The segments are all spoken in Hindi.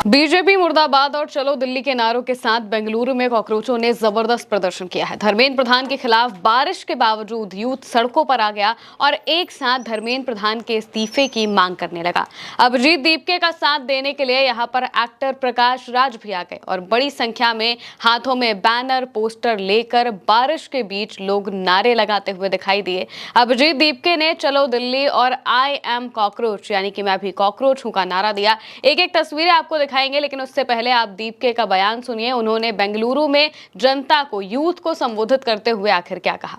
बीजेपी मुर्दाबाद और चलो दिल्ली के नारों के साथ बेंगलुरु में कॉकरोचों ने जबरदस्त प्रदर्शन किया है। धर्मेंद्र प्रधान के खिलाफ बारिश के बावजूद यूथ सड़कों पर आ गया और एक साथ धर्मेंद्र प्रधान के इस्तीफे की मांग करने लगा। अभिजीत दीपके का साथ देने के लिए यहां पर एक्टर प्रकाश राज भी आ गए और बड़ी संख्या में हाथों में बैनर पोस्टर लेकर बारिश के बीच लोग नारे लगाते हुए दिखाई दिए। अभिजीत दीपके ने चलो दिल्ली और आई एम कॉकरोच यानी कि मैं भी कॉकरोच हूं का नारा दिया। एक एक तस्वीरें आपको दिखाएंगे, लेकिन उससे पहले आप दीपके का बयान सुनिए। उन्होंने बेंगलुरु में जनता को, यूथ को संबोधित करते हुए आखिर क्या कहा।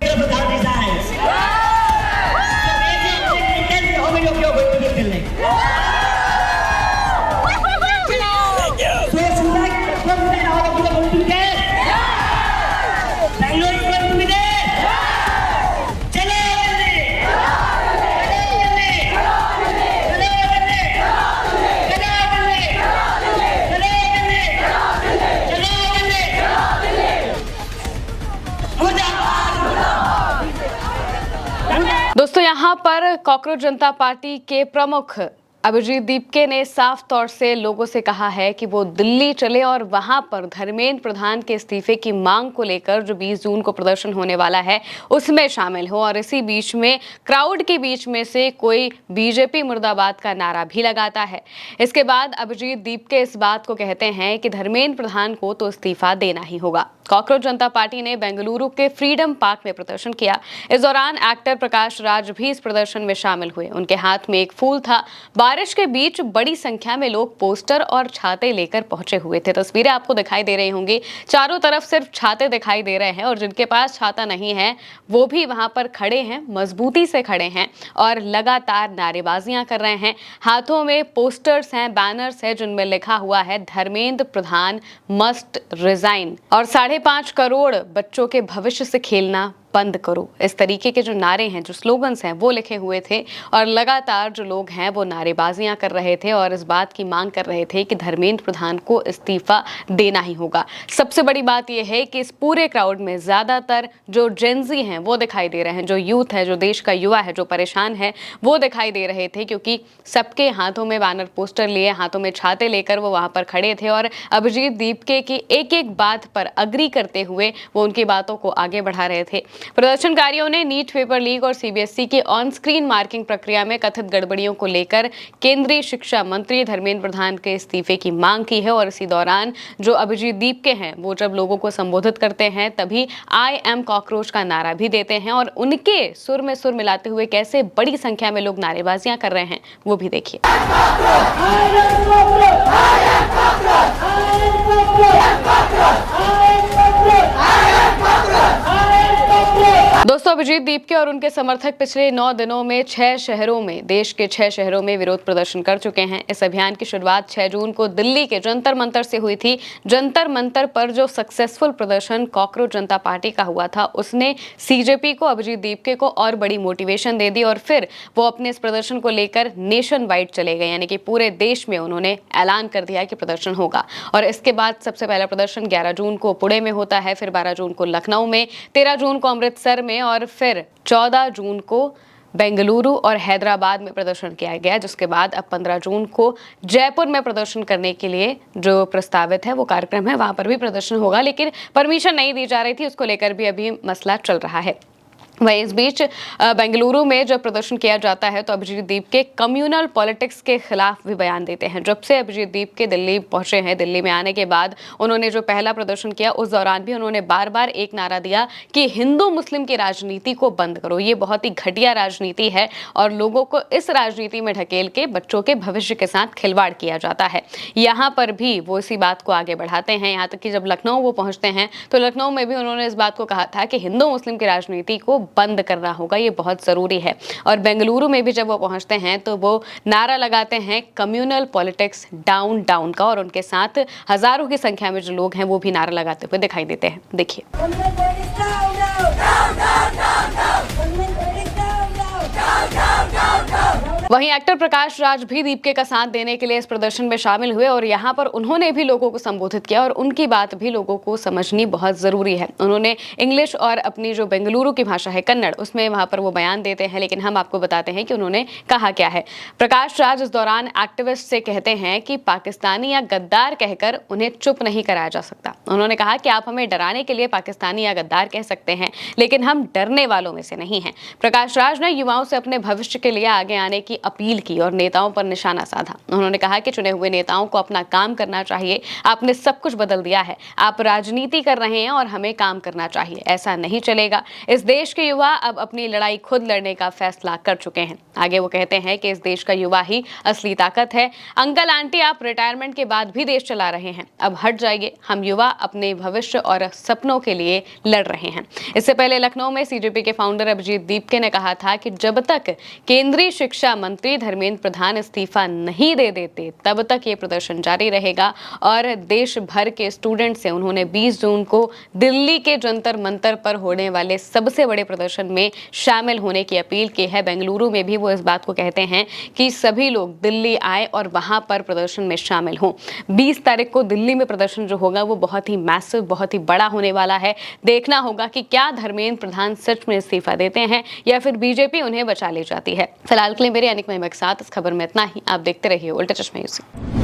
दोस्तों, यहाँ पर कॉकरोच जनता पार्टी के प्रमुख अभिजीत दीपके ने साफ तौर से लोगों से कहा है कि वो दिल्ली चले और वहां पर धर्मेंद्र प्रधान के इस्तीफे की मांग को लेकर जो 20 जून को प्रदर्शन होने वाला है उसमें शामिल हो। और इसी बीच में क्राउड के बीच में से कोई बीजेपी मुर्दाबाद का नारा भी लगाता है। इसके बाद अभिजीत दीपके इस बात को कहते हैं कि धर्मेंद्र प्रधान को तो इस्तीफा देना ही होगा। कॉकरोच जनता पार्टी ने बेंगलुरु के फ्रीडम पार्क में प्रदर्शन किया। इस दौरान एक्टर प्रकाश राज भी इस प्रदर्शन में शामिल हुए। उनके हाथ में एक फूल था। बारिश के बीच बड़ी संख्या में लोग पोस्टर और छाते लेकर पहुंचे हुए थे। तस्वीरें आपको दिखाई दे रही होंगी। चारों तरफ सिर्फ छाते दिखाई दे रहे हैं और जिनके पास छाता नहीं है वो भी वहां पर खड़े हैं, मजबूती से खड़े हैं और लगातार नारेबाजियां कर रहे हैं। हाथों में पोस्टर्स हैं, बैनर्स हैं जिनमें लिखा हुआ है धर्मेंद्र प्रधान मस्ट रिजाइन और 5.5 करोड़ बच्चों के भविष्य से खेलना बंद करो। इस तरीके के जो नारे हैं, जो स्लोगन्स हैं वो लिखे हुए थे और लगातार जो लोग हैं वो नारेबाजियां कर रहे थे और इस बात की मांग कर रहे थे कि धर्मेंद्र प्रधान को इस्तीफा देना ही होगा। सबसे बड़ी बात यह है कि इस पूरे क्राउड में ज्यादातर जो जेनजी हैं वो दिखाई दे रहे हैं, जो यूथ है, जो देश का युवा है, जो परेशान है वो दिखाई दे रहे थे, क्योंकि सबके हाथों में बैनर पोस्टर लिए, हाथों में छाते लेकर वो वहां पर खड़े थे और अभिजीत दीपके की एक एक बात पर अग्री करते हुए वो उनकी बातों को आगे बढ़ा रहे थे। प्रदर्शनकारियों ने नीट पेपर लीक और सीबीएसई की ऑन स्क्रीन मार्किंग प्रक्रिया में कथित गड़बड़ियों को लेकर केंद्रीय शिक्षा मंत्री धर्मेंद्र प्रधान के इस्तीफे की मांग की है। और इसी दौरान जो अभिजीत दीपके हैं वो जब लोगों को संबोधित करते हैं तभी आई एम कॉकरोच का नारा भी देते हैं और उनके सुर में सुर मिलाते हुए कैसे बड़ी संख्या में लोग नारेबाजियां कर रहे हैं वो भी देखिए। दोस्तों, अभिजीत दीपके और उनके समर्थक पिछले 9 दिनों में 6 शहरों में, देश के 6 शहरों में विरोध प्रदर्शन कर चुके हैं। इस अभियान की शुरुआत 6 जून को दिल्ली के जंतर मंतर से हुई थी। जंतर मंतर पर जो सक्सेसफुल प्रदर्शन कॉकरोच जनता पार्टी का हुआ था उसने सीजेपी को, अभिजीत दीपके को और बड़ी मोटिवेशन दे दी और फिर वो अपने इस प्रदर्शन को लेकर नेशन वाइड चले गए, यानी कि पूरे देश में उन्होंने ऐलान कर दिया कि प्रदर्शन होगा। और इसके बाद सबसे पहला प्रदर्शन 11 जून को पुणे में होता है, फिर 12 जून को लखनऊ में, 13 जून को अमृतसर में और फिर 14 जून को बेंगलुरु और हैदराबाद में प्रदर्शन किया गया, जिसके बाद अब 15 जून को जयपुर में प्रदर्शन करने के लिए जो प्रस्तावित है वो कार्यक्रम है, वहां पर भी प्रदर्शन होगा, लेकिन परमिशन नहीं दी जा रही थी। उसको लेकर भी अभी मसला चल रहा है। वहीं इस बीच बेंगलुरु में जब प्रदर्शन किया जाता है तो अभिजीत दीपके कम्युनल पॉलिटिक्स के खिलाफ भी बयान देते हैं। जब से अभिजीत दीपके दिल्ली पहुंचे हैं, दिल्ली में आने के बाद उन्होंने जो पहला प्रदर्शन किया उस दौरान भी उन्होंने बार बार एक नारा दिया कि हिंदू मुस्लिम की राजनीति को बंद करो। ये बहुत ही घटिया राजनीति है और लोगों को इस राजनीति में ढकेल के बच्चों के भविष्य के साथ खिलवाड़ किया जाता है। यहाँ पर भी वो इसी बात को आगे बढ़ाते हैं। यहाँ तक कि जब लखनऊ वो पहुंचते हैं तो लखनऊ में भी उन्होंने इस बात को कहा था कि हिंदू मुस्लिम की राजनीति को बंद करना होगा, ये बहुत जरूरी है। और बेंगलुरु में भी जब वो पहुंचते हैं तो वो नारा लगाते हैं कम्युनल पॉलिटिक्स डाउन डाउन का और उनके साथ हजारों की संख्या में जो लोग हैं वो भी नारा लगाते हुए दिखाई देते हैं। देखिए। वहीं एक्टर प्रकाश राज भी दीपके का साथ देने के लिए इस प्रदर्शन में शामिल हुए और यहाँ पर उन्होंने भी लोगों को संबोधित किया और उनकी बात भी लोगों को समझनी बहुत जरूरी है। उन्होंने इंग्लिश और अपनी जो बेंगलुरु की भाषा है कन्नड़, उसमें वहां पर वो बयान देते हैं, लेकिन हम आपको बताते हैं कि उन्होंने कहा क्या है। प्रकाश राज इस दौरान एक्टिविस्ट से कहते हैं कि पाकिस्तानी या गद्दार कहकर उन्हें चुप नहीं कराया जा सकता। उन्होंने कहा कि आप हमें डराने के लिए पाकिस्तानी या गद्दार कह सकते हैं, लेकिन हम डरने वालों में से नहीं हैं। प्रकाश राज ने युवाओं से अपने भविष्य के लिए आगे आने की अपील की और नेताओं पर निशाना साधा। उन्होंने कहा कि चुने हुए नेताओं को अपना काम करना चाहिए। आपने सब कुछ बदल दिया है, आप राजनीति कर रहे हैं और हमें काम करना चाहिए। ऐसा नहीं चलेगा। इस देश के युवा अब अपनी लड़ाई खुद लड़ने का फैसला कर चुके हैं। आगे वो कहते हैं कि इस देश का युवा ही असली ताकत है। अंकल आंटी, आप रिटायरमेंट के बाद भी देश चला रहे हैं, अब हट जाइए। हम युवा अपने भविष्य और सपनों के लिए लड़ रहे हैं। इससे पहले लखनऊ में सीजेपी के फाउंडर अभिजीत दीपके ने कहा था कि जब तक केंद्रीय शिक्षा मंत्री धर्मेंद्र प्रधान इस्तीफा नहीं दे देते तब तक ये प्रदर्शन जारी रहेगा। और देश भर के स्टूडेंट से उन्होंने 20 जून को दिल्ली के जंतर मंतर पर होने वाले सबसे बड़े प्रदर्शन में शामिल होने की अपील की है। बेंगलुरु में भी वो इस बात को कहते हैं कि सभी लोग दिल्ली आए और वहां पर प्रदर्शन में शामिल हों। 20 तारीख को दिल्ली में प्रदर्शन जो होगा वो बहुत ही मैसिव, बहुत ही बड़ा होने वाला है। देखना होगा कि क्या धर्मेंद्र प्रधान सच में इस्तीफा देते हैं या फिर बीजेपी उन्हें बचा ले जाती है। फिलहाल के लिए मेरे यानी के साथ इस खबर में इतना ही। आप देखते रहिए उल्टा चश्मा न्यूज़।